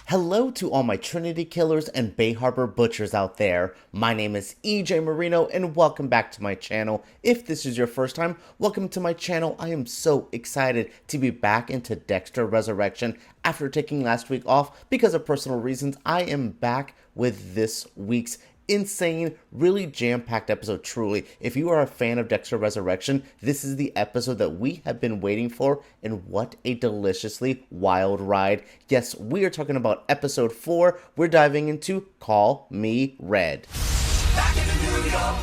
Hello to all my Trinity killers and Bay Harbor butchers out there. My name is EJ Marino and welcome back to my channel. If this is your first time, welcome to my channel. I am so excited to be back into Dexter Resurrection after taking last week off because of personal reasons. I am back with this week's insane, really jam-packed episode, truly. If you are a fan of Dexter Resurrection, this is the episode that we have been waiting for, and what a deliciously wild ride. Yes, we are talking about episode 4. We're diving into Call Me Red. Back in the New York.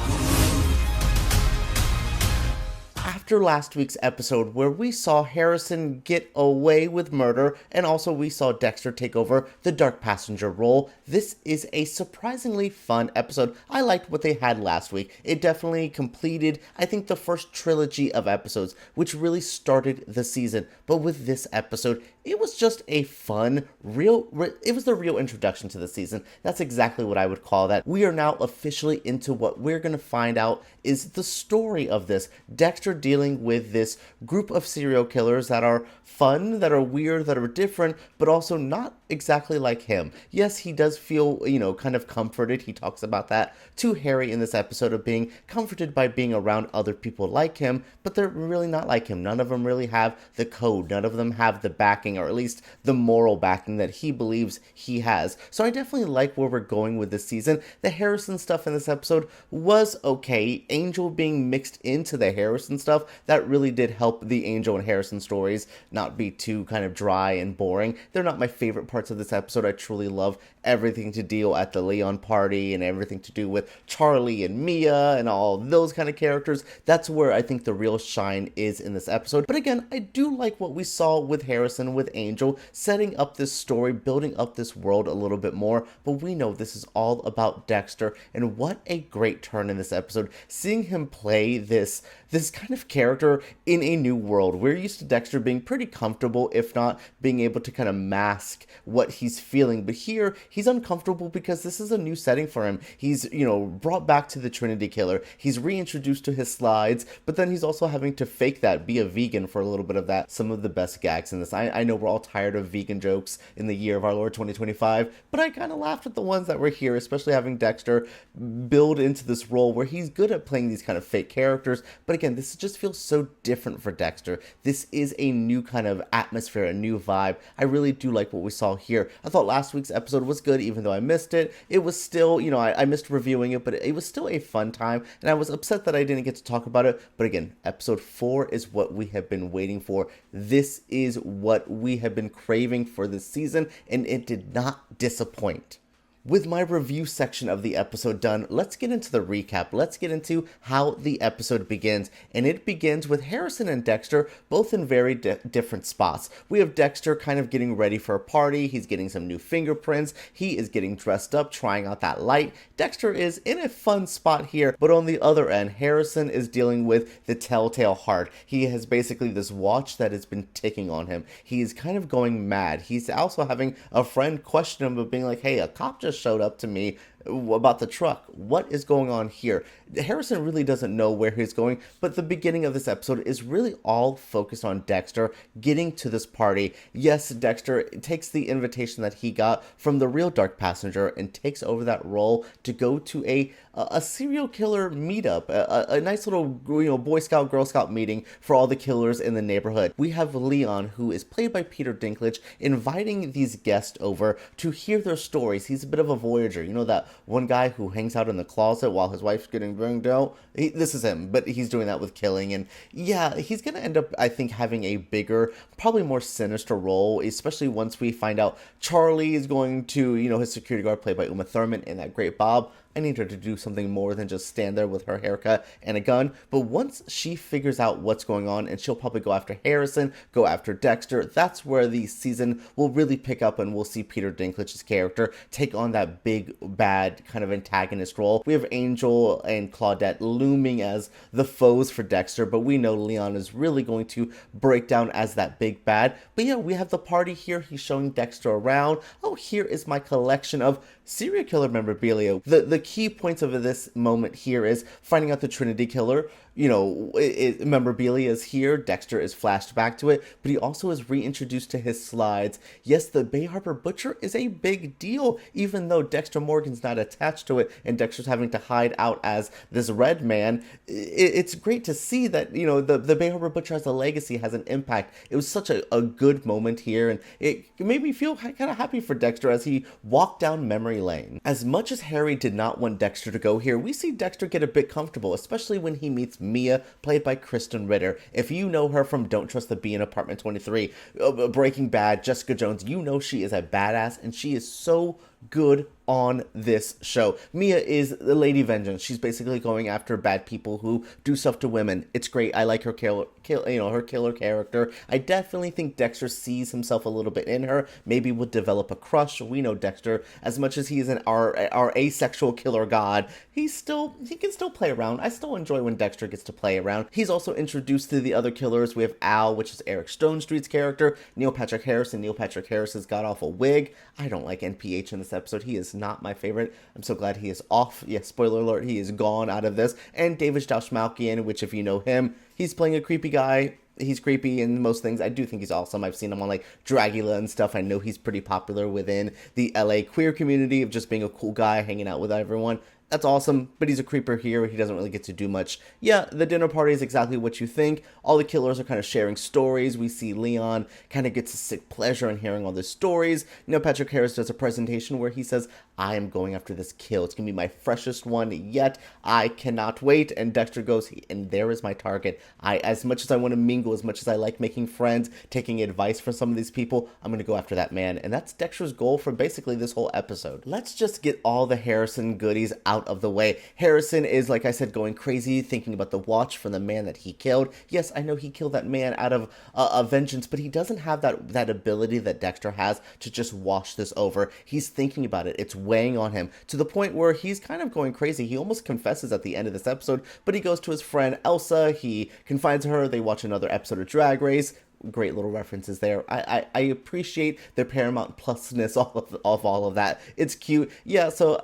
After last week's episode where we saw Harrison get away with murder and also we saw Dexter take over the dark passenger role, this is a surprisingly fun episode. I liked what they had last week. It definitely completed, I think, the first trilogy of episodes, which really started the season. But with this episode, it was just a fun, it was the real introduction to the season. That's exactly what I would call that. We are now officially into what we're going to find out is the story of this. Dexter dealing with this group of serial killers that are fun, that are weird, that are different, but also not exactly like him. Yes, he does feel, kind of comforted. He talks about that to Harry in this episode of being comforted by being around other people like him, but they're really not like him. None of them really have the code. None of them have the backing, or at least the moral backing that he believes he has. So I definitely like where we're going with this season. The Harrison stuff in this episode was okay. Angel being mixed into the Harrison stuff, that really did help the Angel and Harrison stories not be too kind of dry and boring. They're not my favorite parts of this episode. I truly love everything to deal at the Leon party and everything to do with Charley and Mia and all those kind of characters. That's where I think the real shine is in this episode. But again, I do like what we saw with Harrison, with Angel, setting up this story, building up this world a little bit more. But we know this is all about Dexter, and what a great turn in this episode. Seeing him play this kind of character in a new world. We're used to Dexter being pretty comfortable, if not being able to kind of mask what he's feeling. But here, he's uncomfortable because this is a new setting for him. He's, brought back to the Trinity Killer. He's reintroduced to his slides, but then he's also having to fake that, be a vegan for a little bit of that. Some of the best gags in this. I know we're all tired of vegan jokes in the year of our Lord 2025, but I kind of laughed at the ones that were here, especially having Dexter build into this role where he's good at playing these kind of fake characters. But again, this just feels so different for Dexter. This is a new kind of atmosphere, a new vibe. I really do like what we saw here. I thought last week's episode was good, even though I missed it. It was still, I missed reviewing it, but it was still a fun time, and I was upset that I didn't get to talk about it. But again, episode 4 is what we have been waiting for. This is what we have been craving for this season, and it did not disappoint. With my review section of the episode done, let's get into the recap. Let's get into how the episode begins. And it begins with Harrison and Dexter both in very different spots. We have Dexter kind of getting ready for a party. He's getting some new fingerprints. He is getting dressed up, trying out that light. Dexter is in a fun spot here. But on the other end, Harrison is dealing with the telltale heart. He has basically this watch that has been ticking on him. He's kind of going mad. He's also having a friend question him, but being like, hey, a cop just showed up to me about the truck. What is going on here? Harrison really doesn't know where he's going, but the beginning of this episode is really all focused on Dexter getting to this party. Yes, Dexter takes the invitation that he got from the real dark passenger and takes over that role to go to a serial killer meetup, a nice little Boy Scout, Girl Scout meeting for all the killers in the neighborhood. We have Leon, who is played by Peter Dinklage, inviting these guests over to hear their stories. He's a bit of a voyager. That one guy who hangs out in the closet while his wife's getting banged out. This is him, but he's doing that with killing. And yeah, he's going to end up, I think, having a bigger, probably more sinister role, especially once we find out Charley is going to, his security guard played by Thurman and that great Bob. I need her to do something more than just stand there with her haircut and a gun. But once she figures out what's going on, and she'll probably go after Harrison, go after Dexter, that's where the season will really pick up, and we'll see Peter Dinklage's character take on that big, bad kind of antagonist role. We have Angel and Claudette looming as the foes for Dexter, but we know Leon is really going to break down as that big bad. But yeah, we have the party here. He's showing Dexter around. Oh, here is my collection of serial killer memorabilia. The key points of this moment here is finding out the Trinity Killer, memorabilia is here. Dexter is flashed back to it, but he also is reintroduced to his slides. Yes, the Bay Harbor Butcher is a big deal, even though Dexter Morgan's not attached to it and Dexter's having to hide out as this red man. It's great to see that, the Bay Harbor Butcher has a legacy, has an impact. It was such a good moment here, and it made me feel kind of happy for Dexter as he walked down memory lane. As much as Harry did not want Dexter to go here, we see Dexter get a bit comfortable, especially when he meets Mia, played by Krysten Ritter. If you know her from Don't Trust the Bee in Apartment 23, Breaking Bad, Jessica Jones, you know she is a badass, and she is so good on this show. Mia is the Lady Vengeance. She's basically going after bad people who do stuff to women. It's great. I like her her killer character. I definitely think Dexter sees himself a little bit in her. Maybe would develop a crush. We know Dexter, as much as he is our asexual killer god, he can still play around. I still enjoy when Dexter gets to play around. He's also introduced to the other killers. We have Al, which is Eric Stonestreet's character. Neil Patrick Harris, and Neil Patrick Harris's god-awful wig. I don't like NPH in this episode. He is not my favorite. I'm so glad he is off. Yeah, spoiler alert, he is gone out of this. And David Dastmalchian, which if you know him, he's playing a creepy guy. He's creepy in most things. I do think he's awesome. I've seen him on like Dragula and stuff. I know he's pretty popular within the LA queer community of just being a cool guy, hanging out with everyone. That's awesome, but he's a creeper here. He doesn't really get to do much. Yeah, the dinner party is exactly what you think. All the killers are kind of sharing stories. We see Leon kind of gets a sick pleasure in hearing all the stories. Patrick Harris does a presentation where he says, I am going after this kill. It's going to be my freshest one yet. I cannot wait. And Dexter goes, and there is my target. As much as I want to mingle, as much as I like making friends, taking advice from some of these people, I'm going to go after that man. And that's Dexter's goal for basically this whole episode. Let's just get all the Harrison goodies out of the way. Harrison is, like I said, going crazy, thinking about the watch from the man that he killed. Yes, I know he killed that man out of a vengeance, but he doesn't have that ability that Dexter has to just wash this over. He's thinking about it. It's weighing on him to the point where he's kind of going crazy. He almost confesses at the end of this episode, but he goes to his friend Elsa. He confides her. They watch another episode of Drag Race. Great little references there. I appreciate the Paramount Plusness of all of that. It's cute. Yeah, so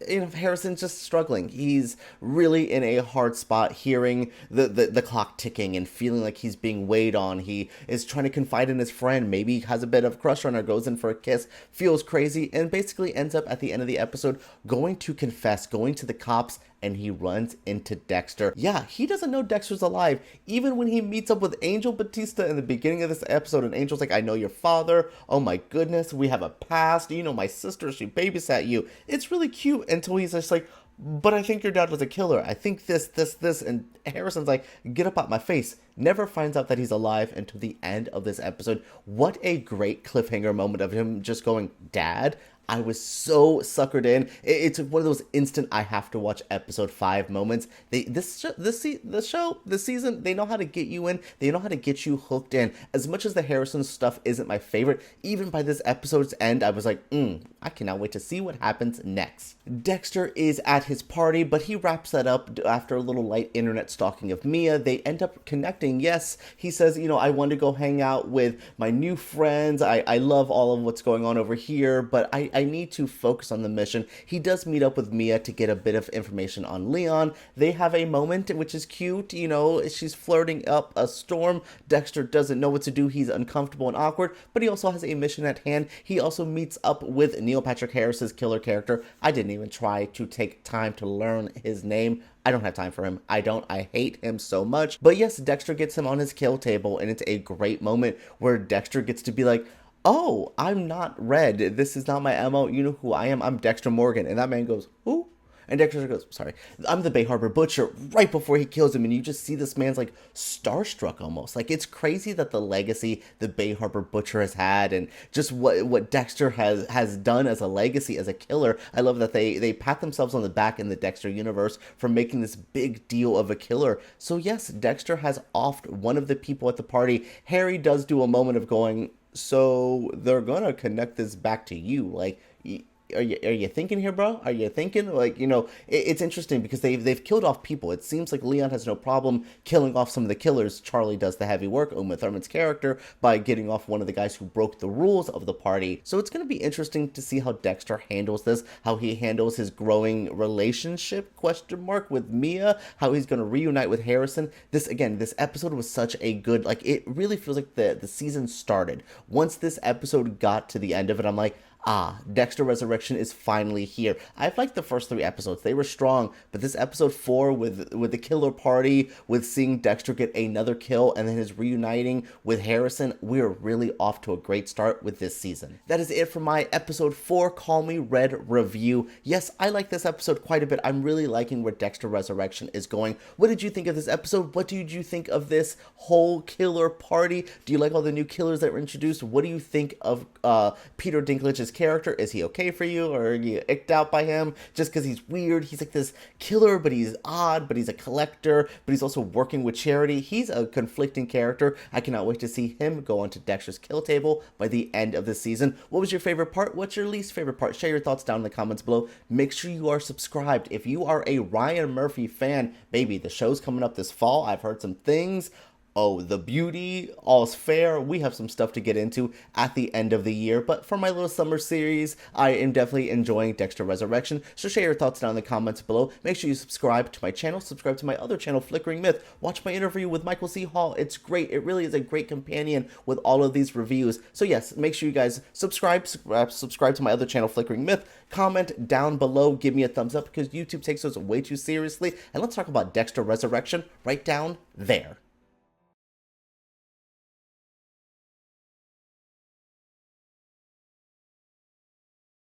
Harrison's just struggling. He's really in a hard spot, hearing the clock ticking and feeling like he's being weighed on. He is trying to confide in his friend. Maybe he has a bit of crush on her, goes in for a kiss, feels crazy, and basically ends up at the end of the episode going to confess, going to the cops, and he runs into Dexter. Yeah, he doesn't know Dexter's alive. Even when he meets up with Angel Batista in the beginning of this episode, and Angel's like, I know your father. Oh my goodness, we have a past. My sister, she babysat you. It's really cute until he's just like, but I think your dad was a killer. I think this. And Harrison's like, get up out my face. Never finds out that he's alive until the end of this episode. What a great cliffhanger moment of him just going, Dad? I was so suckered in. It's one of those instant I have to watch episode 5 moments. This season, they know how to get you in. They know how to get you hooked in. As much as the Harrison stuff isn't my favorite, even by this episode's end, I was like, I cannot wait to see what happens next. Dexter is at his party, but he wraps that up after a little light internet stalking of Mia. They end up connecting. Yes, he says, I want to go hang out with my new friends. I love all of what's going on over here, but I need to focus on the mission. He does meet up with Mia to get a bit of information on Leon. They have a moment, which is cute. She's flirting up a storm. Dexter doesn't know what to do. He's uncomfortable and awkward, but he also has a mission at hand. He also meets up with Neil Patrick Harris's killer character. I didn't even try to take time to learn his name. I don't have time for him. I hate him so much. But yes, Dexter gets him on his kill table, and it's a great moment where Dexter gets to be like, oh, I'm not Red. This is not my MO. You know who I am? I'm Dexter Morgan. And that man goes, who? And Dexter goes, sorry, I'm the Bay Harbor Butcher, right before he kills him. And you just see this man's like starstruck almost. Like, it's crazy that the legacy the Bay Harbor Butcher has had, and just what Dexter has done as a legacy, as a killer. I love that they pat themselves on the back in the Dexter universe for making this big deal of a killer. So yes, Dexter has offed one of the people at the party. Harry does do a moment of going, so they're gonna connect this back to you. Like, are you thinking here, bro? Are you thinking? Like, it's interesting because they've killed off people. It seems like Leon has no problem killing off some of the killers. Charley does the heavy work, Thurman's character, by getting off one of the guys who broke the rules of the party. So it's going to be interesting to see how Dexter handles this, how he handles his growing relationship, question mark, with Mia, how he's going to reunite with Harrison. This episode was such a good, like, it really feels like the season started. Once this episode got to the end of it, I'm like, Dexter Resurrection is finally here. I've liked the first 3 episodes. They were strong, but this episode 4 with the killer party, with seeing Dexter get another kill, and then his reuniting with Harrison, we're really off to a great start with this season. That is it for my episode 4 Call Me Red review. Yes, I like this episode quite a bit. I'm really liking where Dexter Resurrection is going. What did you think of this episode? What did you think of this whole killer party? Do you like all the new killers that were introduced? What do you think of Peter Dinklage's character? Is he okay for you, or are you icked out by him just because he's weird? He's like this killer, but he's odd, but he's a collector, but he's also working with charity. He's a conflicting character. I cannot wait to see him go onto Dexter's kill table by the end of the season. What was your favorite part? What's your least favorite part? Share your thoughts down in the comments below. Make sure you are subscribed. If you are a Ryan Murphy fan, baby, the show's coming up this fall. I've heard some things. Oh, the beauty, all's fair. We have some stuff to get into at the end of the year. But for my little summer series, I am definitely enjoying Dexter Resurrection. So share your thoughts down in the comments below. Make sure you subscribe to my channel. Subscribe to my other channel, Flickering Myth. Watch my interview with Michael C. Hall. It's great. It really is a great companion with all of these reviews. So yes, make sure you guys subscribe to my other channel, Flickering Myth. Comment down below. Give me a thumbs up because YouTube takes those way too seriously. And let's talk about Dexter Resurrection right down there.